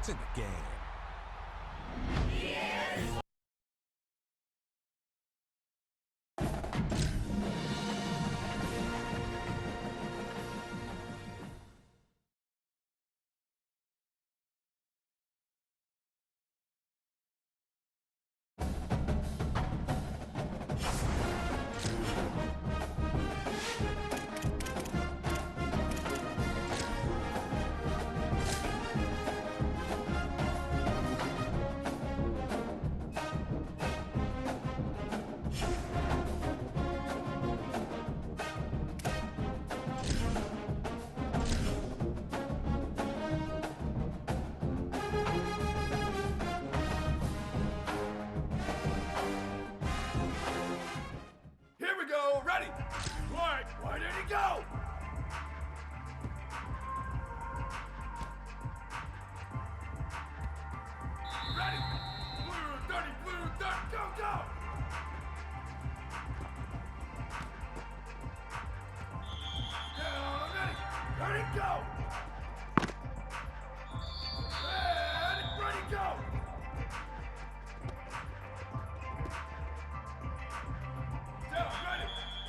in the game. Here we go, ready! Why did he go? Ready! Blue 30, go, go! Down, ready, go! Ready, go! Down, ready, go!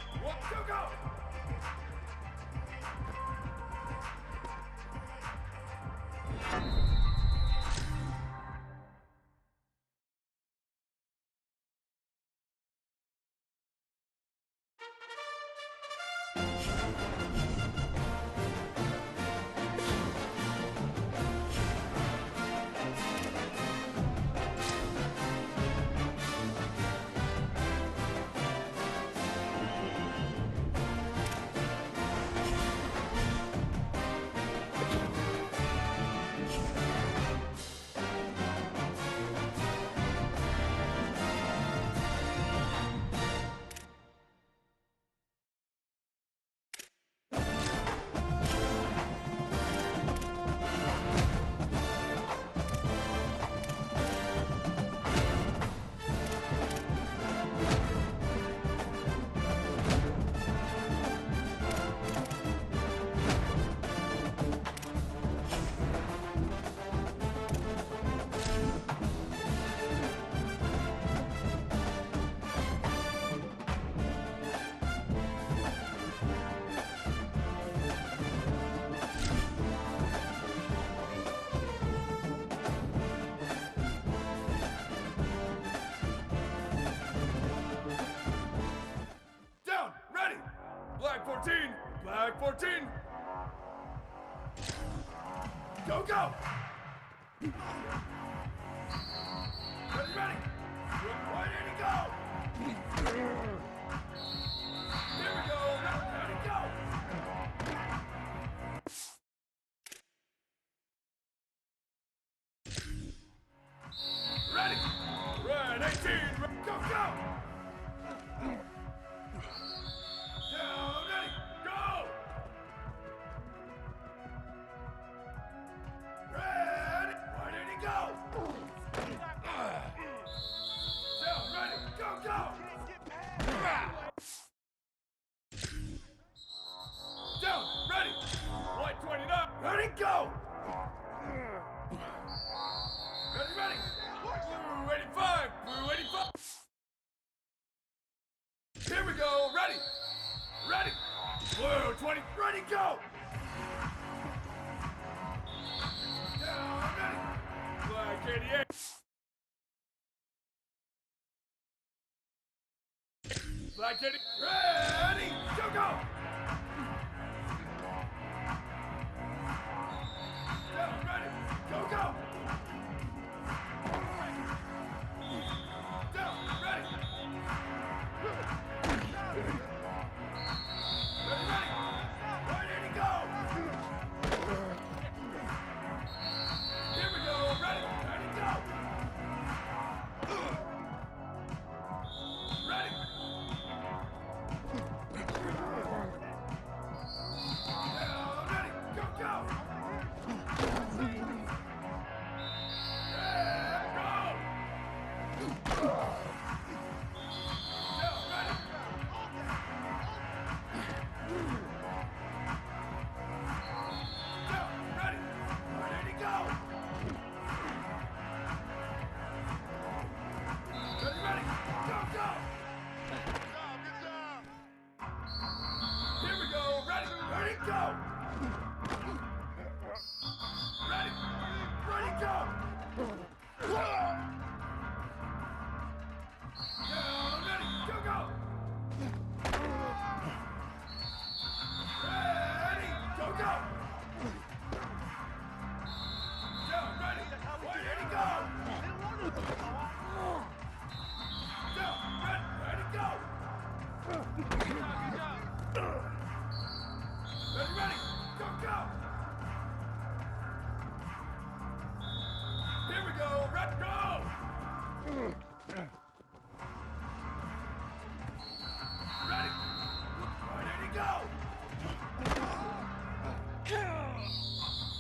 Down, ready! Black 14, black 14! Go, go! Ready! Why did he go? Here we go, ready, go! Ready! Red 18, go, go! Down, ready, go! Ready, why did he go? Down, ready, go, go! Down, ready, white 29, ready, go! Ready, blue 85, blue 85! Here we go, ready, blue 20, ready, go! Down, ready, black 88. Black 80, ready, go, go! Down, ready, go, go! Down, ready! Ready! Where did he go? Here we go, ready, go! Ready! Ready? Go! Here we go. Let's go! Ready? Ready to go!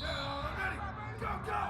Down, ready! Go!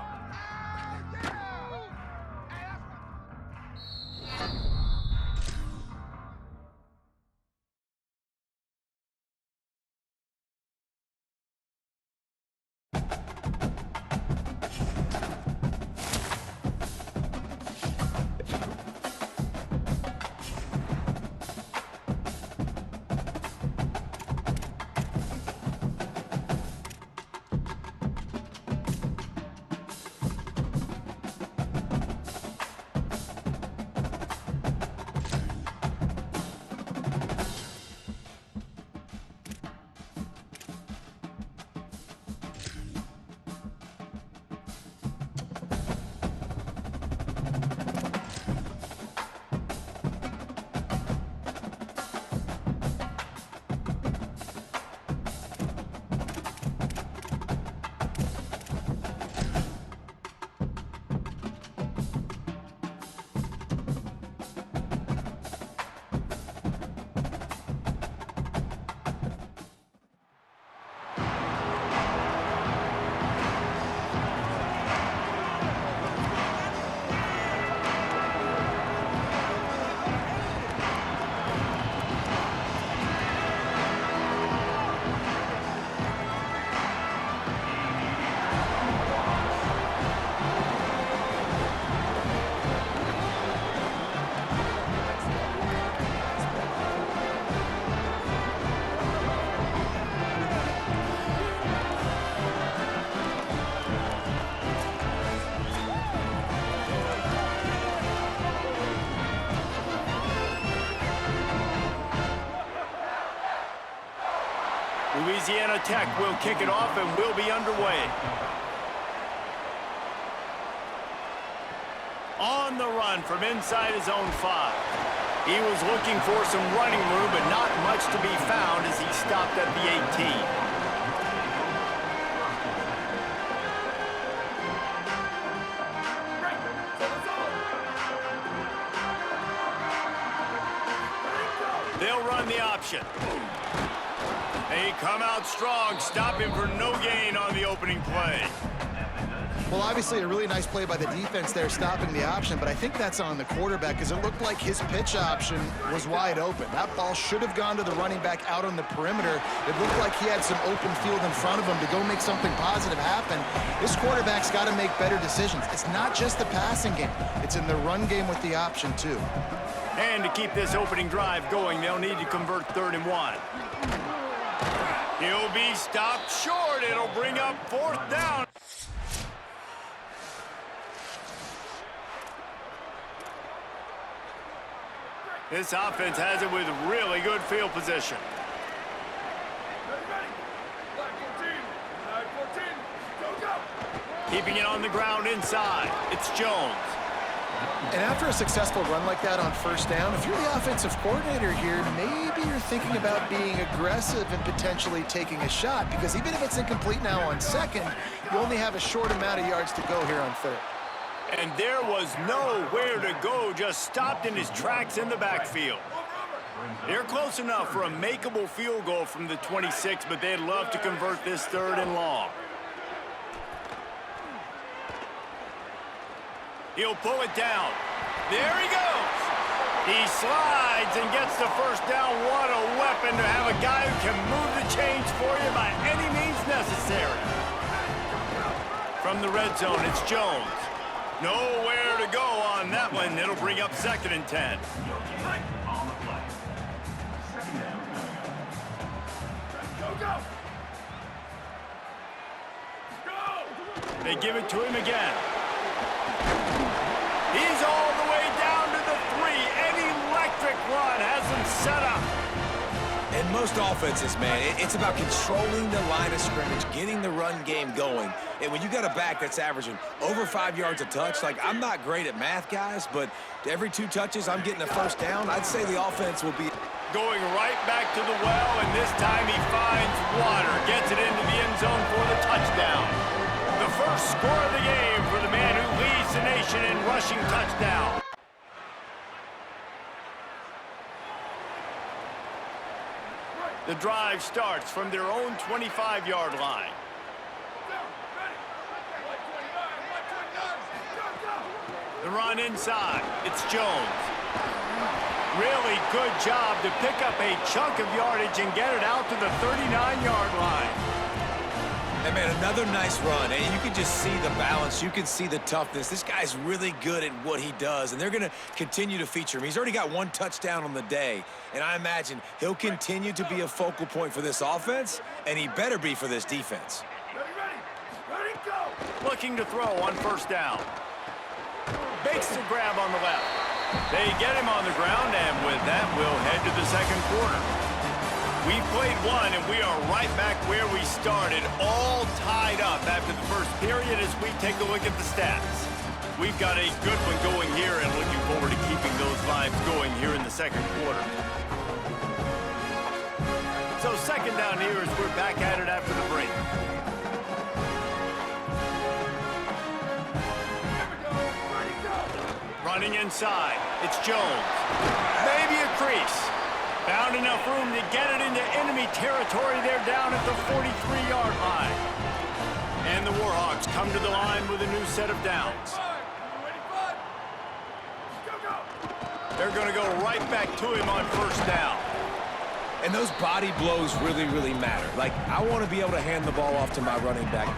Louisiana Tech will kick it off and will be underway. On the run from inside his own 5. He was looking for some running room, but not much to be found as he stopped at the 18. They'll run the option. They come out strong, stopping for no gain on the opening play. Well, obviously a really nice play by the defense there, stopping the option, but I think that's on the quarterback because it looked like his pitch option was wide open. That ball should have gone to the running back out on the perimeter. It looked like he had some open field in front of him to go make something positive happen. This quarterback's got to make better decisions. It's not just the passing game. It's in the run game with the option, too. And to keep this opening drive going, they'll need to convert 3rd and 1. He'll be stopped short. It'll bring up 4th down. This offense has it with really good field position. Ready? Black 14, go! Keeping it on the ground inside. It's Jones. And after a successful run like that on 1st down, if you're the offensive coordinator here, maybe you're thinking about being aggressive and potentially taking a shot, because even if it's incomplete now on 2nd, you only have a short amount of yards to go here on 3rd. And there was nowhere to go, just stopped in his tracks in the backfield. They're close enough for a makeable field goal from the 26, but they'd love to convert this 3rd and long. He'll pull it down. There he goes. He slides and gets the 1st down. What a weapon to have a guy who can move the chains for you by any means necessary. From the red zone, it's Jones. Nowhere to go on that one. It'll bring up 2nd and 10. Go! They give it to him again. He's all the way down to the 3. An electric run has him set up. In most offenses, man, it's about controlling the line of scrimmage, getting the run game going. And when you got a back that's averaging over 5 yards a touch, like, I'm not great at math, guys, but every 2 touches, I'm getting a 1st down. I'd say the offense will be Going right back to the well, and this time he finds water. Gets it into the end zone for the touchdown. The first score of the game for the man who leads the nation in rushing touchdown. The drive starts from their own 25-yard line. The run inside. It's Jones. Really good job to pick up a chunk of yardage and get it out to the 39-yard line. And, man, another nice run. And you can just see the balance. You can see the toughness. This guy's really good at what he does, and they're going to continue to feature him. He's already got 1 touchdown on the day, and I imagine he'll continue to be a focal point for this offense, and he better be for this defense. Ready, go! Looking to throw on first down. Bakes the grab on the left. They get him on the ground, and with that, we'll head to the second quarter. We've played one, and we are right back where we started, all tied up after the first period as we take a look at the stats. We've got a good one going here, and looking forward to keeping those vibes going here in the second quarter. So second down here as we're back at it after the break. Running inside, it's Jones. Maybe a crease. Found enough room to get it into enemy territory. They're down at the 43-yard line. And the Warhawks come to the line with a new set of downs. They're going to go right back to him on first down. And those body blows really, really matter. Like, I want to be able to hand the ball off to my running back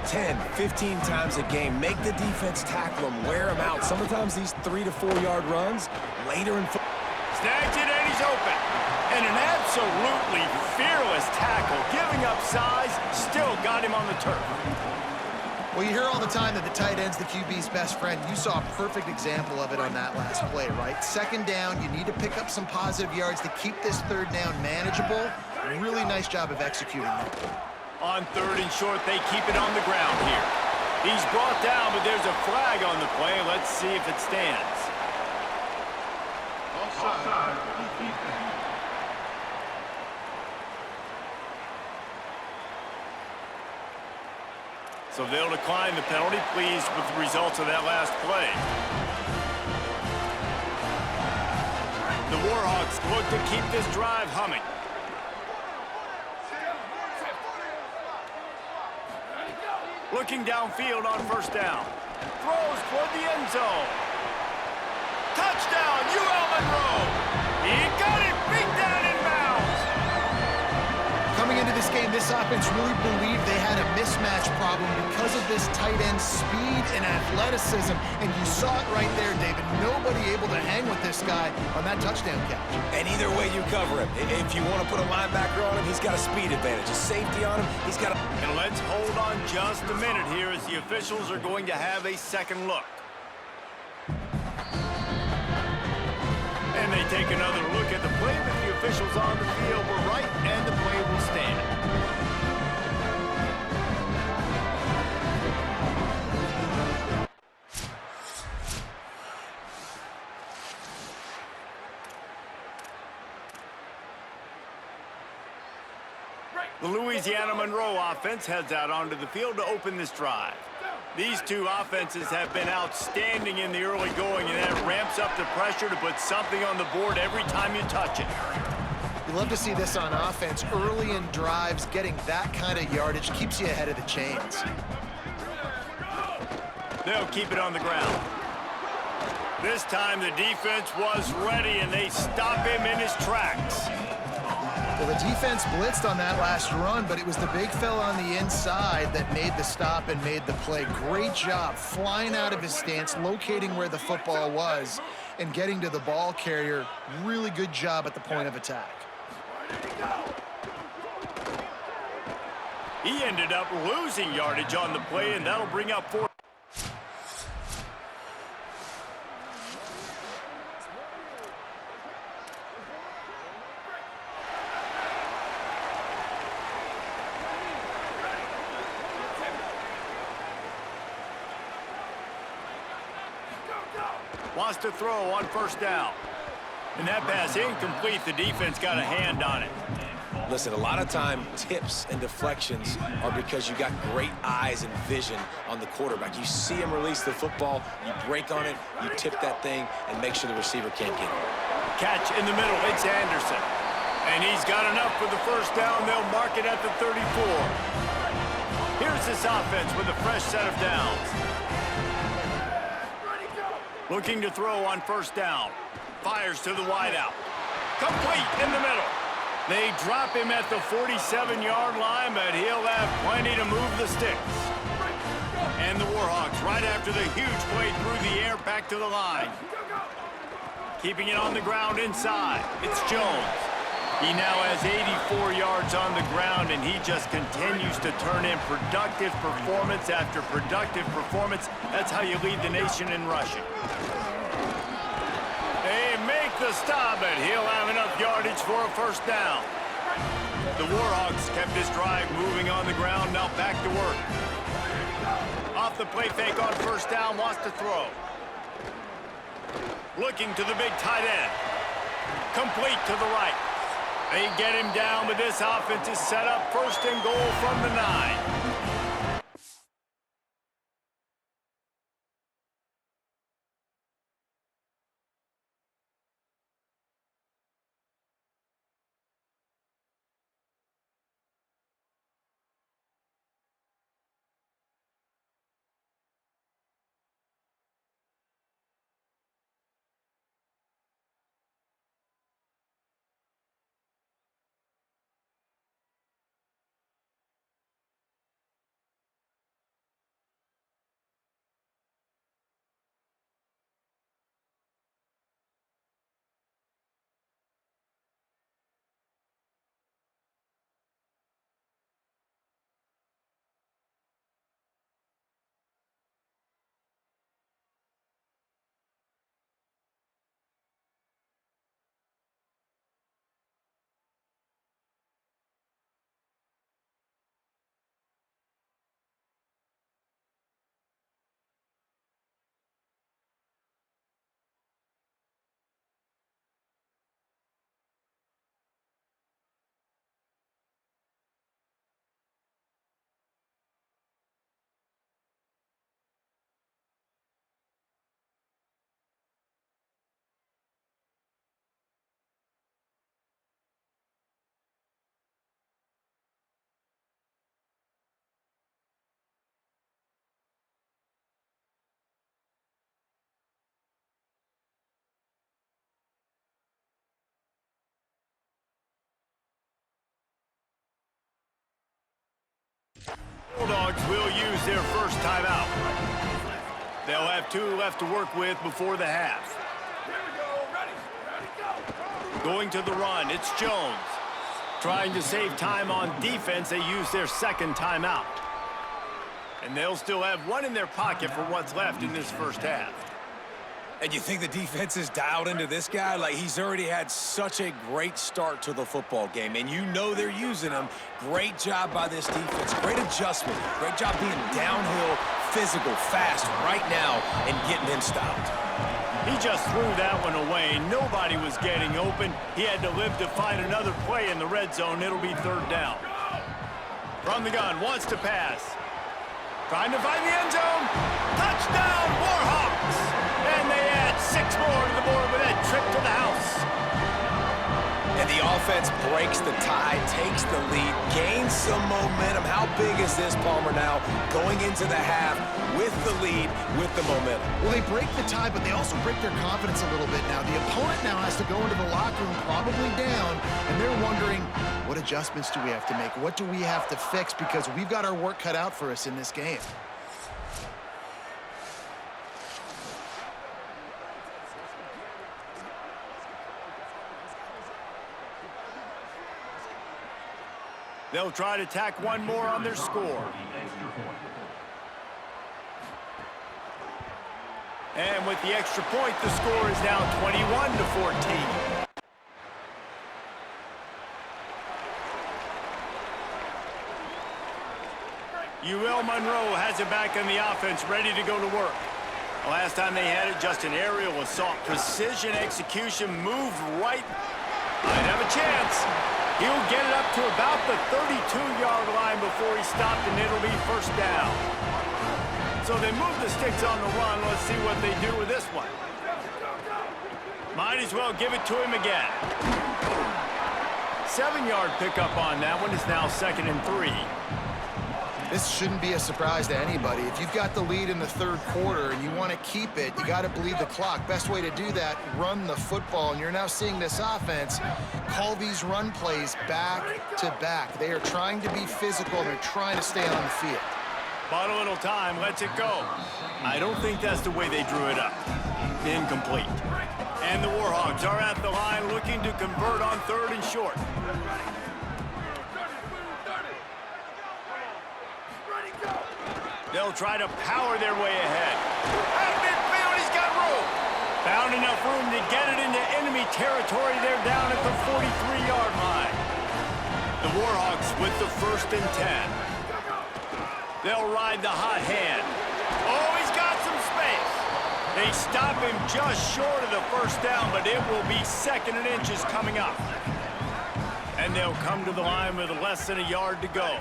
10, 15 times a game. Make the defense tackle him, wear him out. Sometimes these 3 to 4 yard runs later in football. Snags it and he's open. And an absolutely fearless tackle. Giving up size, still got him on the turf. Well, you hear all the time that the tight end's the QB's best friend. You saw a perfect example of it on that last play, right? Second down, you need to pick up some positive yards to keep this third down manageable. Really nice job of executing that. On third and short, they keep it on the ground here. He's brought down, but there's a flag on the play. Let's see if it stands. Offside. So they'll decline the penalty, pleased with the results of that last play. The Warhawks look to keep this drive humming. Looking downfield on first down. Throws toward the end zone. Touchdown, UL Monroe. He got it, beat down in bounds. Coming into this game, this offense really believed they had a mismatch problem because of this tight end speed and athleticism. And you saw it right there, David. Nobody able to hang with this guy on that touchdown catch. And either way you cover him. If you want to put a linebacker on him, he's got a speed advantage. A safety on him, he's got a... And let's hold on just a minute here as the officials are going to have a second look. And they take another look at the play, but the officials on the field were right, and the play will stand. The Louisiana Monroe offense heads out onto the field to open this drive. These two offenses have been outstanding in the early going, and that ramps up the pressure to put something on the board every time you touch it. You love to see this on offense. Early in drives, getting that kind of yardage keeps you ahead of the chains. They'll keep it on the ground. This time the defense was ready, and they stop him in his tracks. Well, the defense blitzed on that last run, but it was the big fella on the inside that made the stop and made the play. Great job flying out of his stance, locating where the football was, and getting to the ball carrier. Really good job at the point of attack. He ended up losing yardage on the play, and that'll bring up 4. Wants to throw on first down. And that pass incomplete. The defense got a hand on it. Listen, a lot of time, tips and deflections are because you got great eyes and vision on the quarterback. You see him release the football, you break on it, you tip that thing, and make sure the receiver can't get it. Catch in the middle. It's Anderson. And he's got enough for the first down. They'll mark it at the 34. Here's this offense with a fresh set of downs. Looking to throw on first down. Fires to the wideout. Complete in the middle. They drop him at the 47-yard line, but he'll have plenty to move the sticks. And the Warhawks, right after the huge play through the air, back to the line. Keeping it on the ground inside. It's Jones. He now has 84 yards on the ground, and he just continues to turn in productive performance after productive performance. That's how you lead the nation in rushing. They make the stop, but he'll have enough yardage for a first down. The Warhawks kept this drive moving on the ground, now back to work. Off the play fake on first down, wants to throw. Looking to the big tight end. Complete to the right. They get him down, but this offense is set up first and goal from the 9. Bulldogs will use their first timeout. They'll have 2 left to work with before the half. Here we go. Ready, go. Going to the run, it's Jones. Trying to save time on defense, they use their second timeout. And they'll still have 1 in their pocket for what's left in this first half. And you think the defense is dialed into this guy? Like, he's already had such a great start to the football game, and you know they're using him. Great job by this defense. Great adjustment. Great job being downhill, physical, fast right now, and getting him stopped. He just threw that one away. Nobody was getting open. He had to live to find another play in the red zone. It'll be third down. From the gun, wants to pass. Trying to find the end zone. Touchdown, Warhawks! And they add 6 more to the board with that trip to the house. And the offense breaks the tie, takes the lead, gains some momentum. How big is this, Palmer, now going into the half with the lead, with the momentum? Well, they break the tie, but they also break their confidence a little bit now. The opponent now has to go into the locker room probably down, and they're wondering, what adjustments do we have to make? What do we have to fix? Because we've got our work cut out for us in this game. They'll try to tack 1 more on their score. And with the extra point, the score is now 21-14. UL Monroe has it back on the offense, ready to go to work. Last time they had it, just an aerial assault. Precision execution, moved right. Might have a chance. He'll get it up to about the 32-yard line before he stopped, and it'll be first down. So they move the sticks on the run. Let's see what they do with this one. Might as well give it to him again. 7-yard pickup on that one. Is now 2nd and 3. This shouldn't be a surprise to anybody. If you've got the lead in the third quarter and you want to keep it, you got to bleed the clock. Best way to do that, run the football. And you're now seeing this offense call these run plays back to back. They are trying to be physical, and they're trying to stay on the field. Bought a little time, lets it go. I don't think that's the way they drew it up. Incomplete. And the Warhawks are at the line looking to convert on 3rd and short. They'll try to power their way ahead. Out of midfield, he's got room. Found enough room to get it into enemy territory. They're down at the 43-yard line. The Warhawks with the 1st and 10. They'll ride the hot hand. Oh, he's got some space. They stop him just short of the first down, but it will be 2nd and inches coming up. And they'll come to the line with less than a yard to go.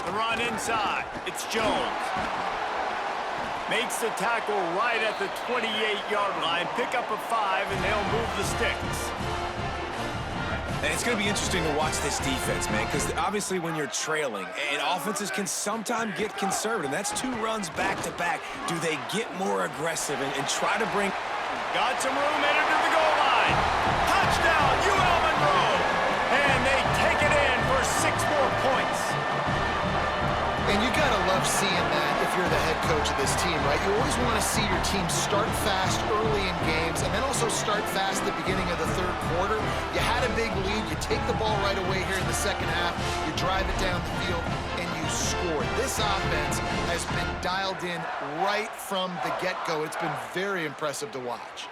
The run inside. It's Jones. Makes the tackle right at the 28-yard line. Pick up a 5, and they'll move the sticks. And it's going to be interesting to watch this defense, man, because obviously when you're trailing, and offenses can sometimes get conservative. That's 2 runs back-to-back. Do they get more aggressive and try to bring... Got some room, headed to the goal line. Touchdown, UL Monroe. And they take it in for 6 more points. And you got to love seeing that if you're the head coach of this team, right? You always want to see your team start fast early in games and then also start fast at the beginning of the third quarter. You had a big lead. You take the ball right away here in the second half. You drive it down the field, and you score. This offense has been dialed in right from the get-go. It's been very impressive to watch.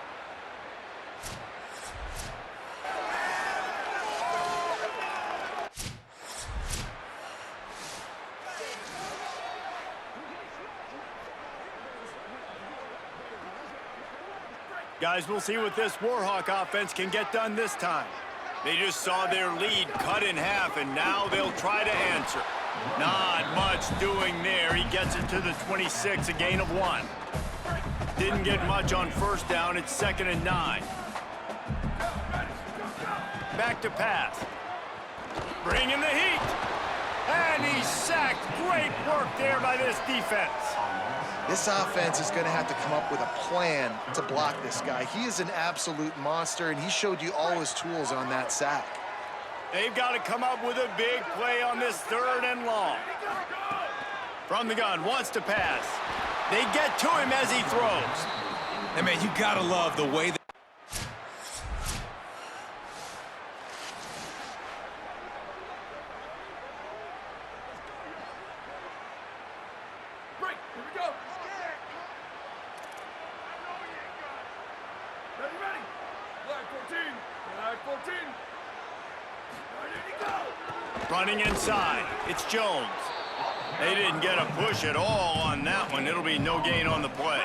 Guys, we'll see what this Warhawk offense can get done this time. They just saw their lead cut in half, and now they'll try to answer. Not much doing there. He gets it to the 26, a gain of 1. Didn't get much on first down. It's 2nd and 9. Back to pass. Bringing the heat. And he's sacked. Great work there by this defense. This offense is going to have to come up with a plan to block this guy. He is an absolute monster, and he showed you all his tools on that sack. They've got to come up with a big play on this 3rd and long. From the gun, wants to pass. They get to him as he throws. And, man, you got to love the way that... Break. Here we go. Ready. Flag 14. Flag 14. Ready to go. Running inside, it's Jones. They didn't get a push at all on that one. It'll be no gain on the play.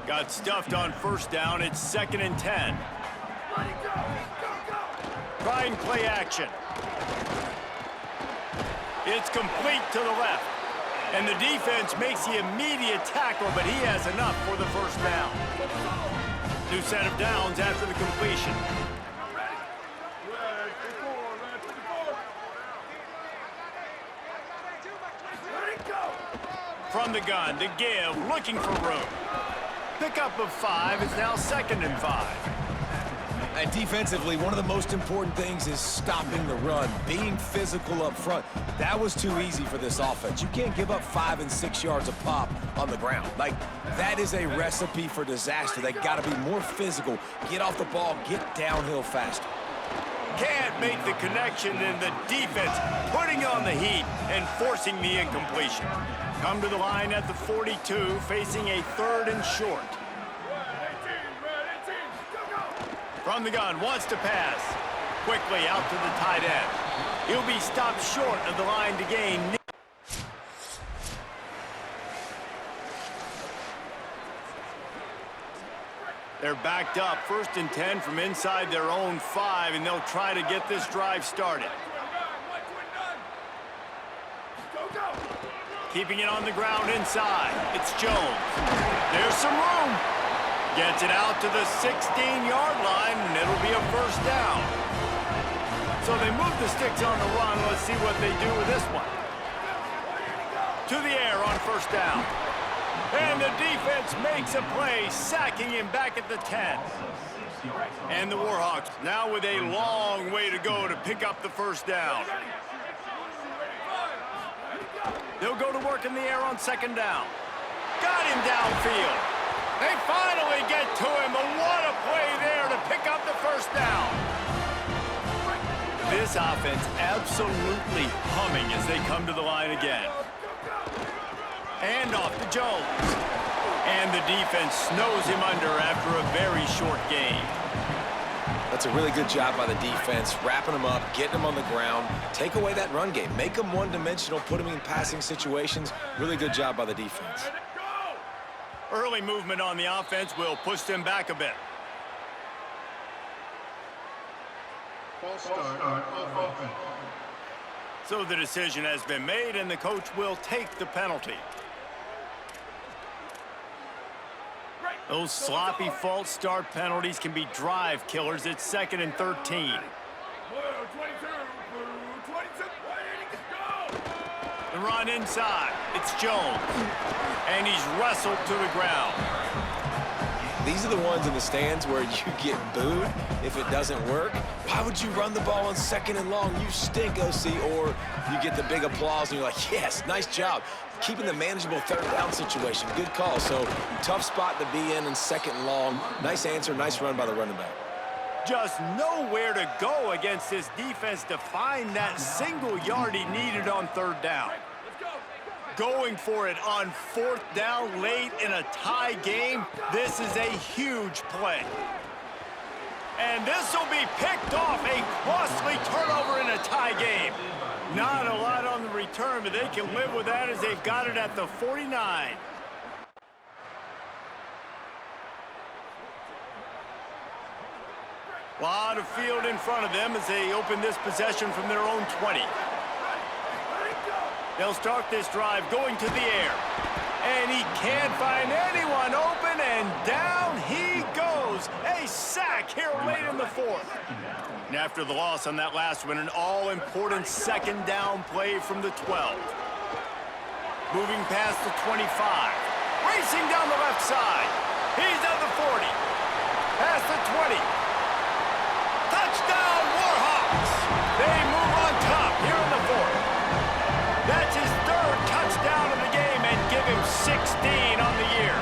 Got stuffed on first down. It's 2nd and 10. Trying play action. It's complete to the left. And the defense makes the immediate tackle, but he has enough for the first down. New set of downs after the completion. From the gun to give, looking for room. Pickup of 5, it's now 2nd and 5. And defensively, one of the most important things is stopping the run, being physical up front. That was too easy for this offense. You can't give up 5 and 6 yards a pop on the ground. Like, that is a recipe for disaster. They got to be more physical, get off the ball, get downhill faster. Can't make the connection, and the defense putting on the heat and forcing the incompletion. Come to the line at the 42, facing a 3rd and short. From the gun, wants to pass. Quickly out to the tight end. He'll be stopped short of the line to gain. They're backed up, 1st and 10 from inside their own 5, and they'll try to get this drive started. Keeping it on the ground inside. It's Jones. There's some room. Gets it out to the 16-yard line, and it'll be a 1st down. So they move the sticks on the run. Let's see what they do with this one. To the air on 1st down. And the defense makes a play, sacking him back at the 10. And the Warhawks now with a long way to go to pick up the 1st down. They'll go to work in the air on 2nd down. Got him downfield. They finally get to him, but what a play there to pick up the 1st down. This offense absolutely humming as they come to the line again. And off to Jones. And the defense snows him under after a very short game. That's a really good job by the defense, wrapping them up, getting them on the ground. Take away that run game. Make them one-dimensional, put them in passing situations. Really good job by the defense. Early movement on the offense will push them back a bit. False start on offense. So the decision has been made, and the coach will take the penalty. Those sloppy false start penalties can be drive killers. It's 2nd and 13. The run inside. It's Jones. And he's wrestled to the ground. These are the ones in the stands where you get booed if it doesn't work. Why would you run the ball on 2nd and long? You stink, OC. Or you get the big applause and you're like, yes, nice job. Keeping the manageable 3rd down situation. Good call. So tough spot to be in 2nd and long. Nice answer, nice run by the running back. Just nowhere to go against this defense to find that single yard he needed on 3rd down. Going for it on 4th down late in a tie game. This is a huge play. And this will be picked off, a costly turnover in a tie game. Not a lot on the return, but they can live with that as they've got it at the 49. A lot of field in front of them as they open this possession from their own 20. They'll start this drive going to the air. And he can't find anyone open, and down he goes. A sack here late in the 4th. And after the loss on that last one, an all-important 2nd down play from the 12. Moving past the 25. Racing down the left side. He's at the 40. Past the 20. Touchdown, Warhawks! They move on top here in the 4th. That's his 3rd touchdown of the game and give him 16 on the year.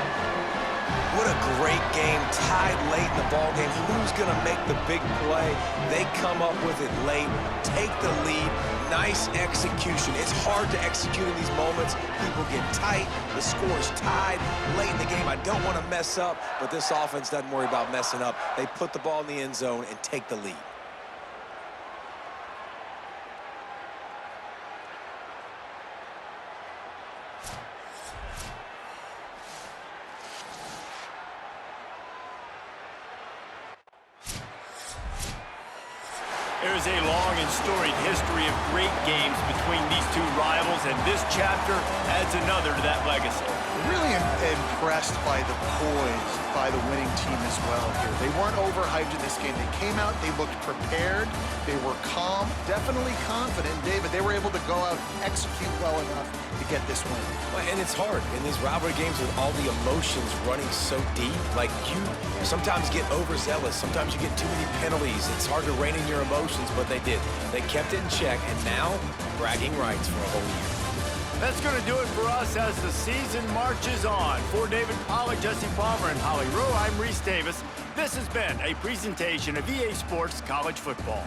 What a great game, tied late in the ball game. Who's going to make the big play? They come up with it late, take the lead. Nice execution. It's hard to execute in these moments. People get tight. The score is tied late in the game. I don't want to mess up, but this offense doesn't worry about messing up. They put the ball in the end zone and take the lead. There's a long and storied history of great games between these two rivals, and this chapter adds another to that legacy. Really impressed by the poise by the winning team as well here. They weren't overhyped in this game. They came out, they looked prepared, they were calm, definitely confident. David, they were able to go out and execute well enough to get this win. Well, and it's hard in these rivalry games with all the emotions running so deep. Like, you sometimes get overzealous. Sometimes you get too many penalties. It's hard to rein in your emotions, but they did. They kept it in check, and now bragging rights for a whole year. That's going to do it for us as the season marches on. For David Pollack, Jesse Palmer, and Holly Rowe, I'm Reese Davis. This has been a presentation of EA Sports College Football.